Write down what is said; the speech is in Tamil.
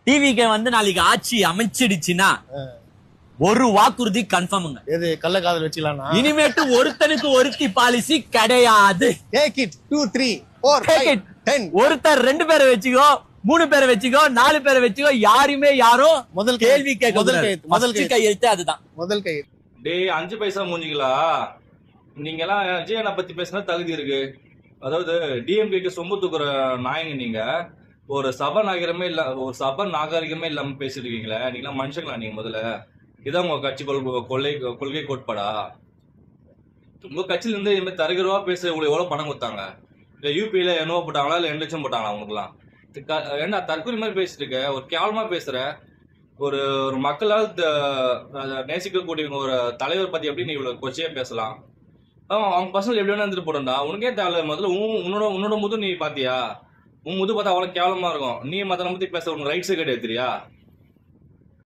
டிவிக்கு வந்து நாளைக்கு ஆட்சி அமைச்சிடுச்சுன்னா ஒரு வாக்குறுதி கன்ஃபார்முங்க. எது கள்ளக்காதல் வச்சுக்கலாம்னா இனிமேட்டு ஒருத்தனுக்கு ஒருத்தி பாலிசி கிடையாது. டேக் இட் 2 3 4 5 10 ஒருத்தர் 2 பேரை வச்சுக்கோ, 3 பேரை வச்சுக்கோ, 4 பேரை வச்சுக்கோ, யாருமே யாரும் முதல் கேள்வி கேட்க முதல் கையெழுத்து அதுதான். முதல் கை. டேய் 5 பைசா மூஞ்சிங்களா, நீங்க எல்லாம் விஜயனை பத்தி பேசினா தகுதி இருக்கு. அதாவது டிஎம்கேக்கு சொம்பு தூக்குற நாயங்க நீங்க. ஒரு சபாநாயகரமே இல்ல, ஒரு சபா நாகரிகமே இல்லாம பேசிட்டு இருக்கீங்களே, நீங்க மனுஷங்களா? நீங்க முதல்ல இதான் உங்க கட்சி கொள்கை கோட்பாடா? உங்க கட்சியில இருந்து இந்த மாதிரி தரகரவா பேச உங்களுக்கு எவ்வளவு பணம் கொடுத்தாங்க? இல்ல யூபியில என்னவோ போட்டாங்களா, இல்ல 2 லட்சம் போட்டாங்களா உங்களுக்குலாம்? ஏன்னா தற்கொலை மாதிரி பேசிட்டு இருக்க, ஒரு கேவலமா பேசுற. ஒரு ஒரு மக்களால் நேசிக்கக்கூடிய ஒரு தலைவர் பத்தி எப்படி நீ இவ்வளவு கொச்சையா பேசலாம்? அவங்க பசங்க எப்படி வேணா இருந்துட்டு போறா, உனக்கே தேவை. முதல்ல உன்னோட முது நீ பாத்தியா? உன் முது பார்த்தா அவ்வளவு கேவலமா இருக்கும். நீ மத்தனை பத்தி பேச உனக்கு ரைட்ஸே கிடையாது தெரியா?